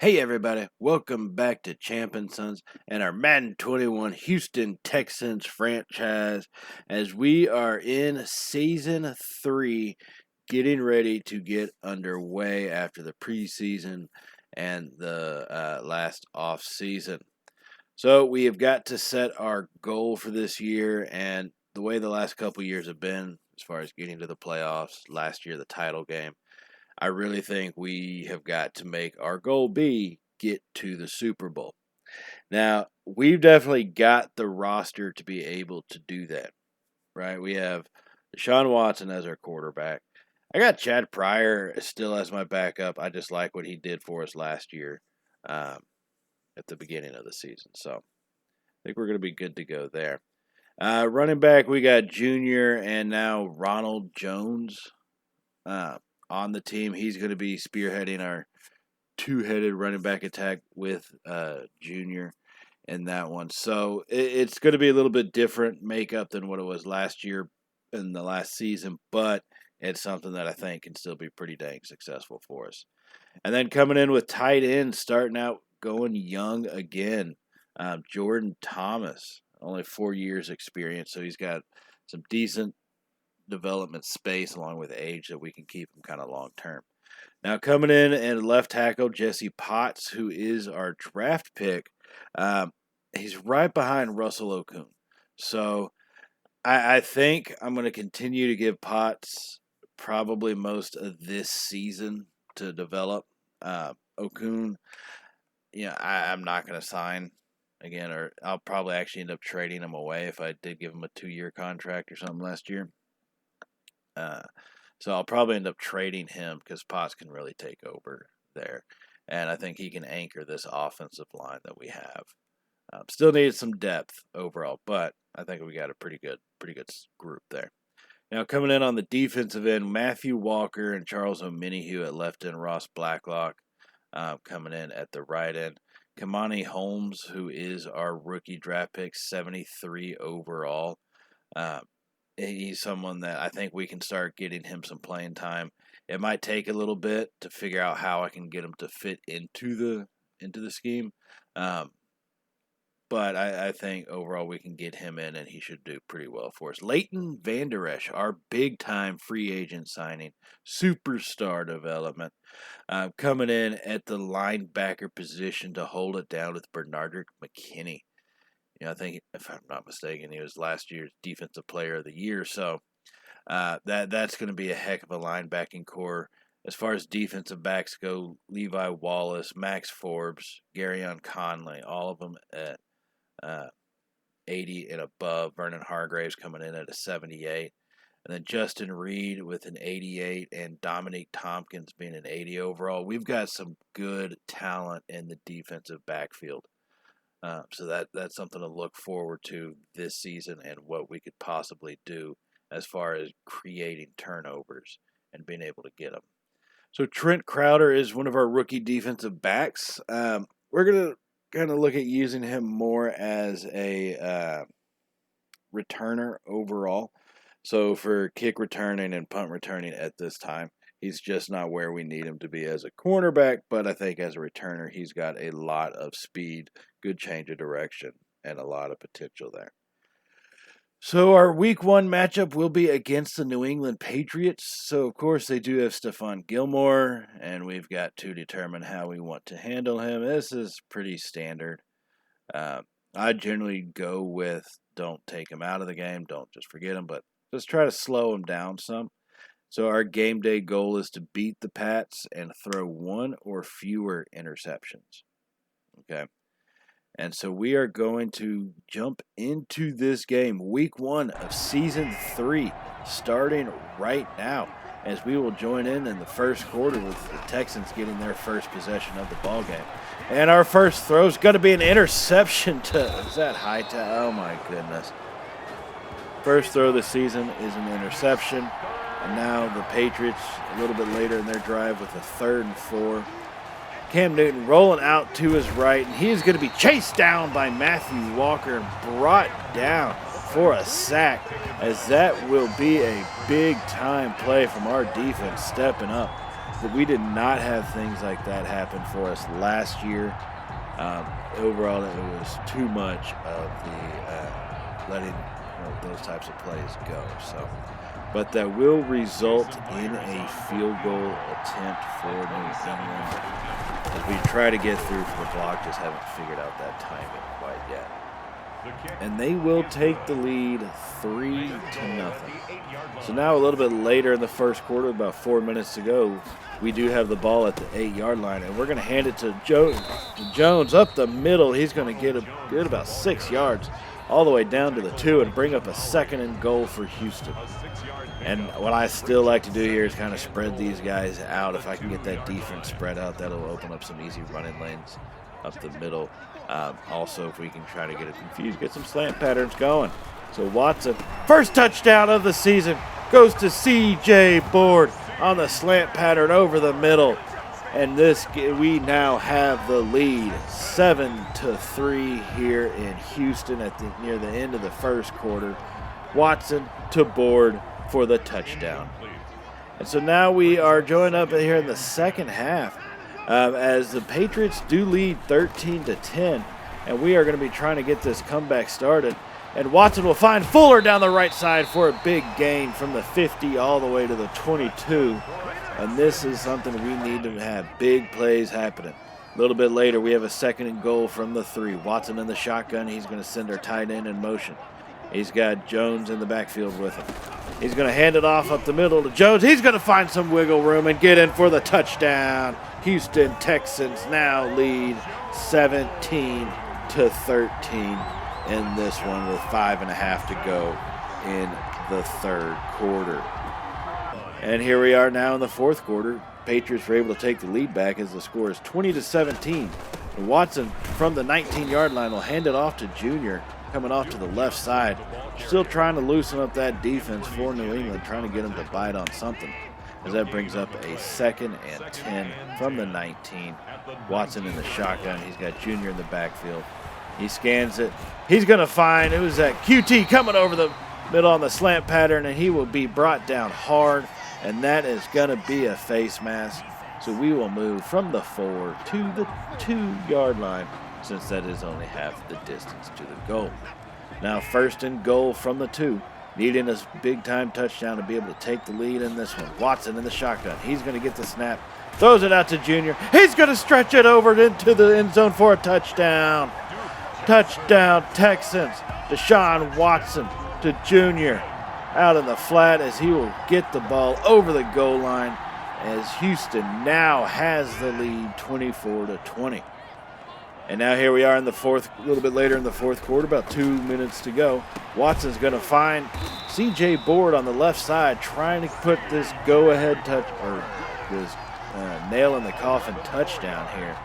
Hey everybody, welcome back to Champ & Sons and our Madden 21 Houston Texans franchise as we are in Season 3 getting ready to get underway after the preseason and the last off season. So we have got to set our goal for this year, and the way the last couple years have been as far as getting to the playoffs, last year the title game, I really think we have got to make our goal be get to the Super Bowl. Now, we've definitely got the roster to be able to do that, right? We have Deshaun Watson as our quarterback. I got Chad Pryor still as my backup. I just like what he did for us last year at the beginning of the season. So I think we're going to be good to go there. Running back, we got Junior and now Ronald Jones. On the team. He's going to be spearheading our two-headed running back attack with Junior in that one. So it's going to be a little bit different makeup than what it was last year in the last season, but it's something that I think can still be pretty dang successful for us. And then coming in with tight end, starting out going young again, Jordan Thomas, only 4 years experience, so he's got some decent development space along with age that we can keep him kind of long term. Now coming in and left tackle Jesse Potts, who is our draft pick. He's right behind Russell Okung. So I think I'm going to continue to give Potts probably most of this season to develop. Okung, I'm not going to sign again, or I'll probably actually end up trading him away if I did give him a 2-year contract or something last year. So I'll probably end up trading him because Potts can really take over there. And I think he can anchor this offensive line that we have. Still needed some depth overall, but I think we got a pretty good group there. Now coming in on the defensive end, Matthew Walker and Charles Omenihu at left end, Ross Blacklock coming in at the right end. Kamani Holmes, who is our rookie draft pick, 73 overall. He's someone that I think we can start getting him some playing time. It might take a little bit to figure out how I can get him to fit into the scheme, but I think overall we can get him in, and he should do pretty well for us. Leighton Vander Esch, our big-time free agent signing, superstar development, coming in at the linebacker position to hold it down with Bernardrick McKinney. I think, if I'm not mistaken, he was last year's Defensive Player of the Year. So that's going to be a heck of a linebacking core. As far as defensive backs go, Levi Wallace, Max Forbes, Garyon Conley, all of them at 80 and above. Vernon Hargraves coming in at a 78. And then Justin Reed with an 88 and Dominique Tompkins being an 80 overall. We've got some good talent in the defensive backfield. So that's something to look forward to this season and what we could possibly do as far as creating turnovers and being able to get them. So Trent Crowder is one of our rookie defensive backs. We're going to kind of look at using him more as a returner overall. So for kick returning and punt returning at this time, he's just not where we need him to be as a cornerback, but I think as a returner, he's got a lot of speed, good change of direction, and a lot of potential there. So our Week 1 matchup will be against the New England Patriots. So, of course, they do have Stephon Gilmore, and we've got to determine how we want to handle him. This is pretty standard. I generally go with don't take him out of the game, don't just forget him, but just try to slow him down some. So our game day goal is to beat the Pats and throw one or fewer interceptions. Okay. And so we are going to jump into this game, Week 1 of Season 3, starting right now, as we will join in the first quarter with the Texans getting their first possession of the ball game. And our first throw is going to be an interception to, is that Hightower? Oh my goodness. First throw of the season is an interception. And now the Patriots, a little bit later in their drive with a 3rd and 4. Cam Newton rolling out to his right, and he is going to be chased down by Matthew Walker and brought down for a sack, as that will be a big-time play from our defense stepping up. we did not have things like that happen for us last year. Overall, it was too much of the letting those types of plays go. So, but that will result in a field goal attempt for New England as we try to get through for the block. Just haven't figured out that timing quite yet. And they will take the lead 3-0. So now a little bit later in the first quarter, about 4 minutes to go, we do have the ball at the 8-yard line, and we're going to hand it to Jones up the middle. He's going to get about 6 yards all the way down to the 2 and bring up a 2nd and goal for Houston. And what I still like to do here is kind of spread these guys out. If I can get that defense spread out, that'll open up some easy running lanes up the middle. Also, if we can try to get it confused, get some slant patterns going. So Watson, first touchdown of the season, goes to C.J. Board on the slant pattern over the middle. And we now have the lead 7-3 here in Houston near the end of the first quarter. Watson to Board for the touchdown. And so now we are joined up here in the second half as the Patriots do lead 13-10, and we are going to be trying to get this comeback started. And Watson will find Fuller down the right side for a big gain from the 50 all the way to the 22. And this is something we need to have big plays happening. A little bit later, we have a 2nd and goal from the 3. Watson in the shotgun. He's going to send our tight end in motion. He's got Jones in the backfield with him. He's going to hand it off up the middle to Jones. He's going to find some wiggle room and get in for the touchdown. Houston Texans now lead 17-13 in this one with 5.5 to go in the third quarter. And here we are now in the fourth quarter. Patriots were able to take the lead back as the score is 20-17. And Watson from the 19-yard line will hand it off to Junior, coming off to the left side. Still trying to loosen up that defense for New England, trying to get them to bite on something. As that brings up a 2nd and 10 from the 19. Watson in the shotgun. He's got Junior in the backfield. He scans it. He's going to find, it was that QT coming over the middle on the slant pattern, and he will be brought down hard, and that is going to be a face mask. So we will move from the 4 to the 2-yard line, since that is only half the distance to the goal. Now 1st and goal from the 2. Needing a big-time touchdown to be able to take the lead in this one. Watson in the shotgun. He's going to get the snap. Throws it out to Junior. He's going to stretch it over into the end zone for a touchdown. Touchdown, Texans. Deshaun Watson to Junior. Out in the flat as he will get the ball over the goal line as Houston now has the lead 24-20. And now here we are in the fourth, a little bit later in the fourth quarter, about 2 minutes to go. Watson's going to find C.J. Board on the left side, trying to put this go-ahead touch, or this nail in the coffin touchdown here.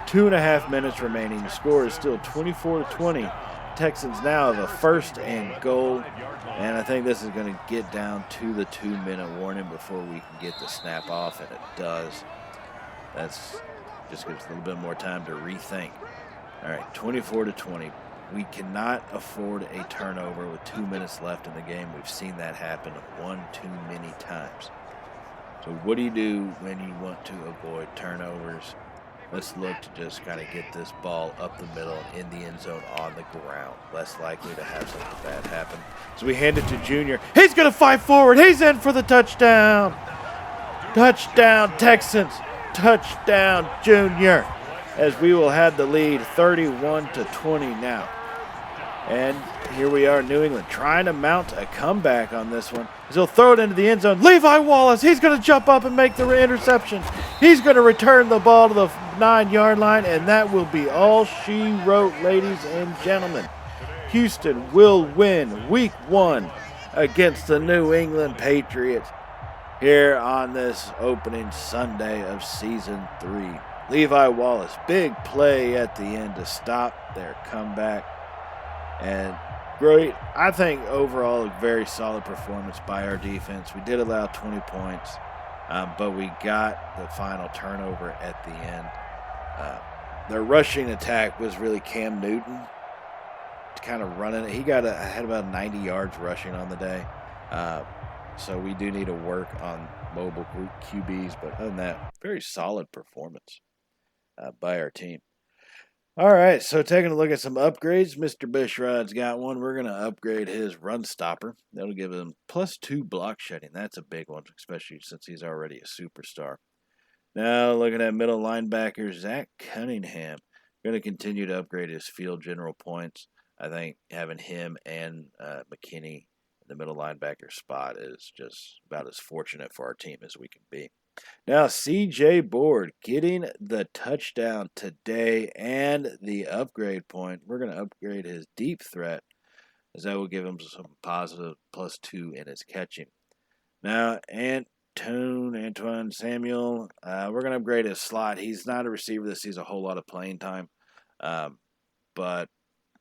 2.5 minutes remaining. The score is still 24-20. Texans now have a 1st and goal, and I think this is going to get down to the 2-minute warning before we can get the snap off, and it does. That's just gives a little bit more time to rethink. All right, 24-20. We cannot afford a turnover with 2 minutes left in the game. We've seen that happen one too many times. So what do you do when you want to avoid turnovers? Let's look to just kind of get this ball up the middle and in the end zone on the ground. Less likely to have something bad happen. So we hand it to Junior. He's going to fight forward. He's in for the touchdown. Touchdown, Texans. Touchdown, Junior. As we will have the lead 31-20 now. And here we are, New England, trying to mount a comeback on this one. He'll throw it into the end zone. Levi Wallace, he's going to jump up and make the interception. He's going to return the ball to the 9-yard line, and that will be all she wrote, ladies and gentlemen. Houston will win Week 1 against the New England Patriots here on this opening Sunday of Season 3. Levi Wallace, big play at the end to stop their comeback. And great, I think overall a very solid performance by our defense. We did allow 20 points, but we got the final turnover at the end. Their rushing attack was really Cam Newton kind of running it. He had about 90 yards rushing on the day. So we do need to work on mobile QBs, but other than that, very solid performance by our team. All right, so taking a look at some upgrades, Mr. Bushrod's got one. We're going to upgrade his run stopper. That'll give him +2 block shedding. That's a big one, especially since he's already a superstar. Now, looking at middle linebacker, Zach Cunningham. Going to continue to upgrade his field general points. I think having him and McKinney in the middle linebacker spot is just about as fortunate for our team as we can be. Now, C.J. Board getting the touchdown today and the upgrade point. We're going to upgrade his deep threat, as that will give him some positive +2 in his catching. Now, Antoine Samuel, we're going to upgrade his slot. He's not a receiver that sees a whole lot of playing time, but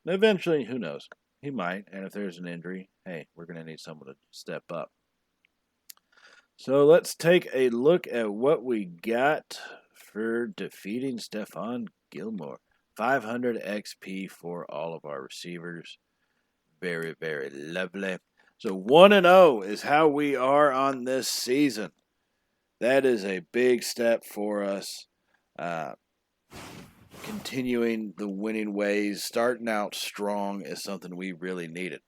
eventually, who knows? He might, and if there's an injury, hey, we're going to need someone to step up. So let's take a look at what we got for defeating Stephon Gilmore. 500 XP for all of our receivers. Very, very lovely. So 1-0 is how we are on this season. That is a big step for us. Continuing the winning ways, starting out strong is something we really needed.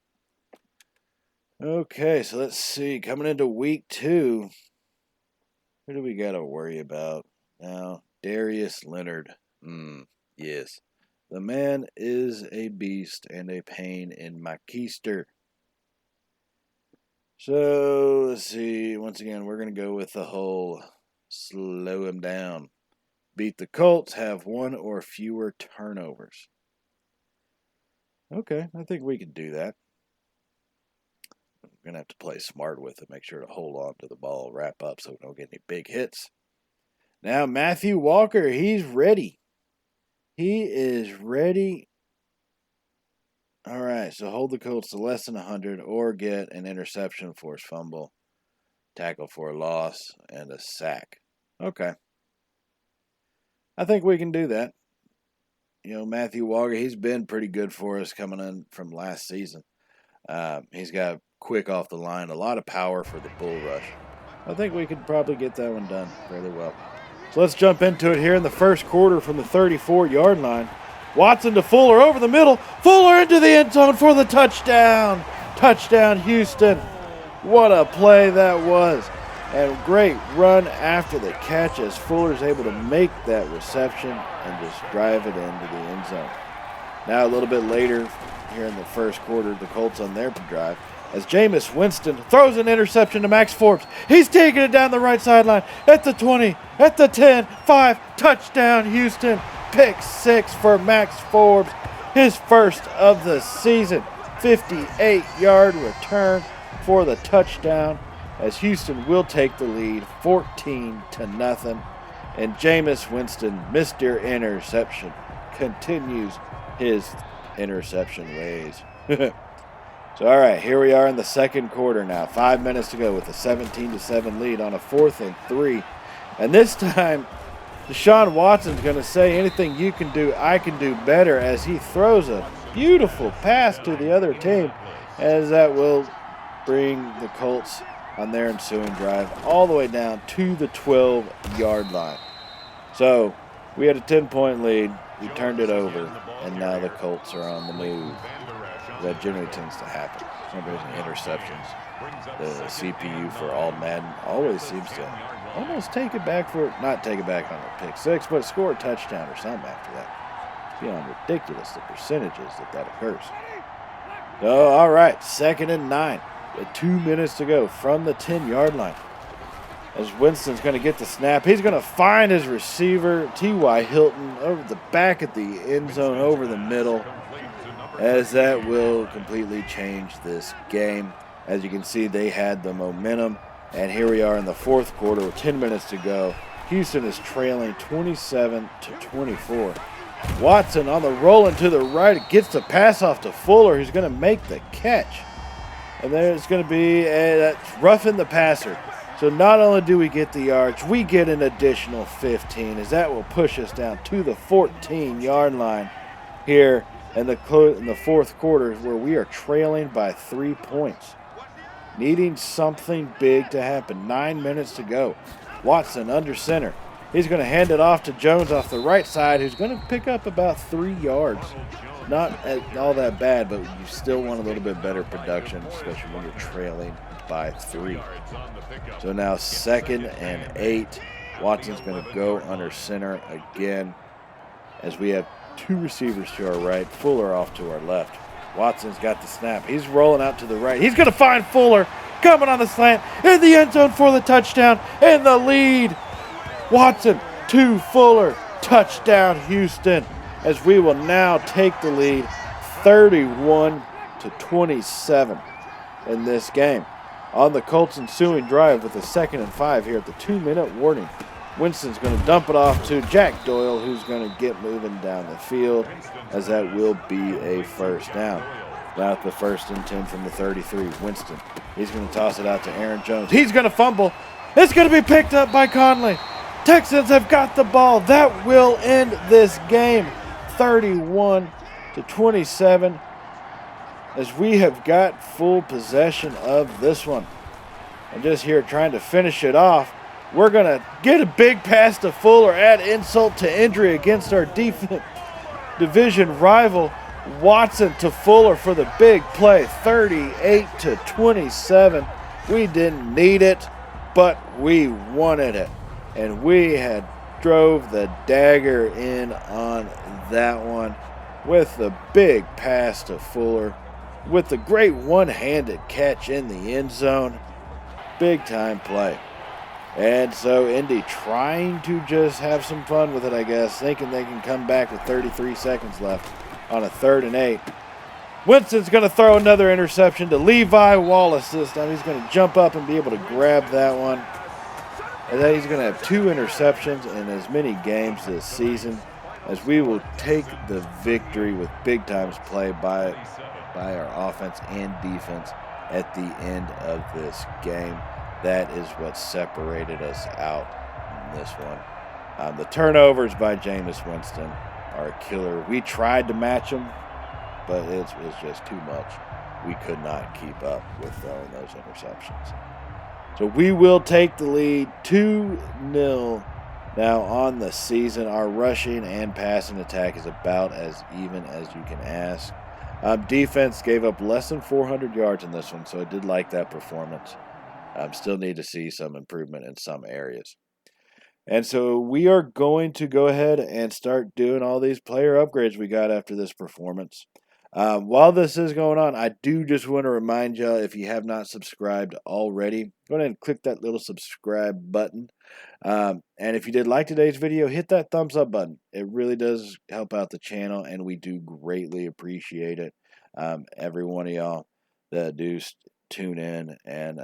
Okay, so let's see. Coming into week 2, who do we got to worry about now? Darius Leonard. Yes. The man is a beast and a pain in my keister. So, let's see. Once again, we're going to go with the whole slow him down. Beat the Colts, have 1 or fewer turnovers. Okay, I think we can do that. We're going to have to play smart with it, make sure to hold on to the ball, wrap up so we don't get any big hits. Now, Matthew Walker, he's ready. He is ready. All right, so hold the Colts to less than 100 or get an interception, forced fumble, tackle for a loss, and a sack. Okay. I think we can do that. You know, Matthew Walker, he's been pretty good for us coming in from last season. He's got quick off the line, a lot of power for the bull rush. I think we could probably get that one done fairly well. So let's jump into it here in the first quarter from the 34-yard line. Watson to Fuller over the middle. Fuller into the end zone for the touchdown. Touchdown, Houston. What a play that was. And great run after the catch as Fuller's able to make that reception and just drive it into the end zone. Now a little bit later here in the first quarter, the Colts on their drive, as Jameis Winston throws an interception to Max Forbes. He's taking it down the right sideline at the 20, at the 10, 5, touchdown Houston. Pick 6 for Max Forbes, his first of the season. 58-yard return for the touchdown, as Houston will take the lead 14-0. And Jameis Winston, Mr. Interception, continues his interception ways. So, all right, here we are in the second quarter now. 5 minutes to go with a 17-7 lead on a 4th and 3. And this time, Deshaun Watson's going to say, anything you can do, I can do better, as he throws a beautiful pass to the other team, as that will bring the Colts on their ensuing drive all the way down to the 12-yard line. So we had a 10-point lead. We turned it over, and now the Colts are on the move. That generally tends to happen. Whenever there's interceptions, the CPU for all Madden always seems to almost take it back not take it back on a pick 6, but score a touchdown or something after that. It's beyond ridiculous, the percentages that occurs. So, all right, 2nd and 9. 2 minutes to go from the 10-yard line. As Winston's going to get the snap, he's going to find his receiver, T.Y. Hilton, over the back at the end zone, over the middle, as that will completely change this game. As you can see, they had the momentum, and here we are in the fourth quarter with 10 minutes to go. Houston is trailing 27-24. Watson on the roll and to the right, gets the pass off to Fuller, who's going to make the catch. And there's going to be that's roughing the passer. So not only do we get the yards, we get an additional 15, as that will push us down to the 14-yard line here in the fourth quarter, where we are trailing by 3 points. needing something big to happen. 9 minutes to go. Watson under center. He's going to hand it off to Jones off the right side, who's going to pick up about 3 yards. Not all that bad, but you still want a little bit better production, especially when you're trailing by 3. So now 2nd and 8. Watson's going to go under center again as we have 2 receivers to our right, Fuller off to our left. Watson's got the snap. He's rolling out to the right. He's going to find Fuller coming on the slant in the end zone for the touchdown and the lead. Watson to Fuller. Touchdown, Houston, as we will now take the lead 31-27 in this game. On the Colts ensuing drive with a 2nd and 5 here at the 2-minute warning. Winston's going to dump it off to Jack Doyle, who's going to get moving down the field, as that will be a first down. About the 1st and 10 from the 33. Winston, he's going to toss it out to Aaron Jones. He's going to fumble. It's going to be picked up by Conley. Texans have got the ball. That will end this game 31-27, as we have got full possession of this one. I'm just here trying to finish it off. We're going to get a big pass to Fuller, add insult to injury against our division rival. Watson to Fuller for the big play, 38-27. We didn't need it, but we wanted it. And we had drove the dagger in on that one with the big pass to Fuller, with the great one-handed catch in the end zone. Big time play. And so Indy trying to just have some fun with it, I guess, thinking they can come back with 33 seconds left on a 3rd and 8. Winston's going to throw another interception to Levi Wallace this time. He's going to jump up and be able to grab that one. And then he's going to have 2 interceptions in as many games this season, as we will take the victory with big times play by our offense and defense at the end of this game. That is what separated us out in this one. The turnovers by Jameis Winston are a killer. We tried to match them, but it was just too much. We could not keep up with throwing those interceptions. So we will take the lead 2-0 now on the season. Our rushing and passing attack is about as even as you can ask. Defense gave up less than 400 yards in this one, so I did like that performance. Still need to see some improvement in some areas. And so we are going to go ahead and start doing all these player upgrades we got after this performance. While this is going on, I do just want to remind you, if you have not subscribed already, go ahead and click that little subscribe button. And if you did like today's video, hit that thumbs up button. It really does help out the channel, and we do greatly appreciate it. Every one of y'all that do tune in and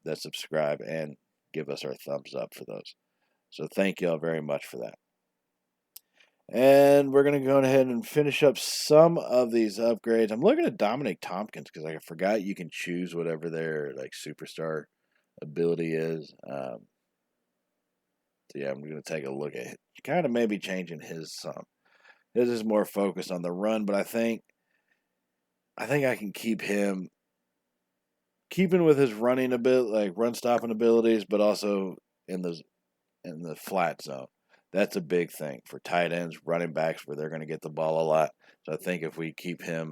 that subscribe and give us our thumbs up for those. So thank y'all very much for that. And we're going to go ahead and finish up some of these upgrades. I'm looking at Dominic Tompkins because I forgot you can choose whatever their superstar ability is. So yeah, I'm going to take a look at it. Kind of maybe changing his some. His is more focused on the run, but I think I can keep him keeping with his running run stopping abilities, but also in the flat zone. That's a big thing for tight ends, running backs, where they're going to get the ball a lot. So I think if we let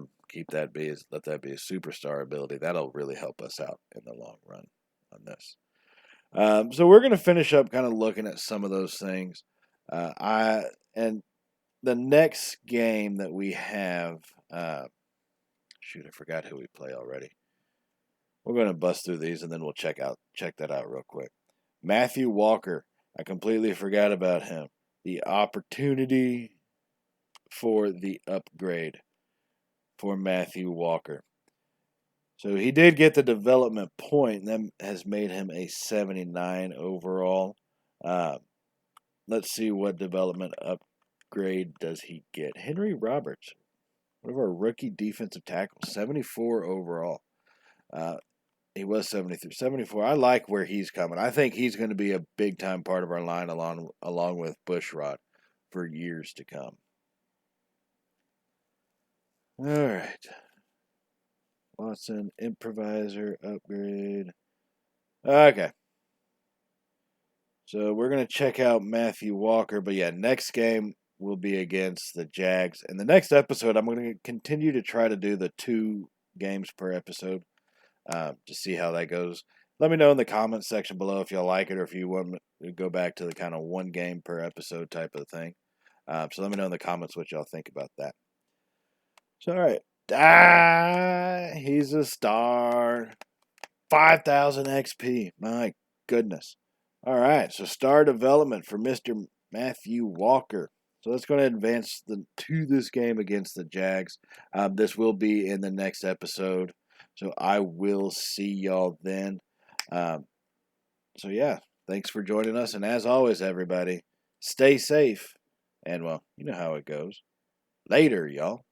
that be a superstar ability, that'll really help us out in the long run on this. So we're going to finish up kind of looking at some of those things. And the next game that we have, I forgot who we play already. We're going to bust through these and then we'll check that out real quick. Matthew Walker. I completely forgot about him. The opportunity for the upgrade for Matthew Walker. So he did get the development point, and that has made him a 79 overall. Let's see what development upgrade does he get. Henry Roberts, one of our rookie defensive tackles, 74 overall. He was 73, 74. I like where he's coming. I think he's going to be a big-time part of our line along with Bushrod for years to come. All right. Watson, improviser, upgrade. Okay. So we're going to check out Matthew Walker. But yeah, next game will be against the Jags. And the next episode, I'm going to continue to try to do the 2 games per episode to see how that goes. Let me know in the comments section below if y'all like it or if you want to go back to the kind of 1 game per episode type of thing. So let me know in the comments what y'all think about that. So, all right. He's a star. 5,000 XP. My goodness. All right. So, star development for Mr. Matthew Walker. So, let's go ahead and advance to this game against the Jags. This will be in the next episode. So, I will see y'all then. So, yeah. Thanks for joining us. And as always, everybody, stay safe. And, well, you know how it goes. Later, y'all.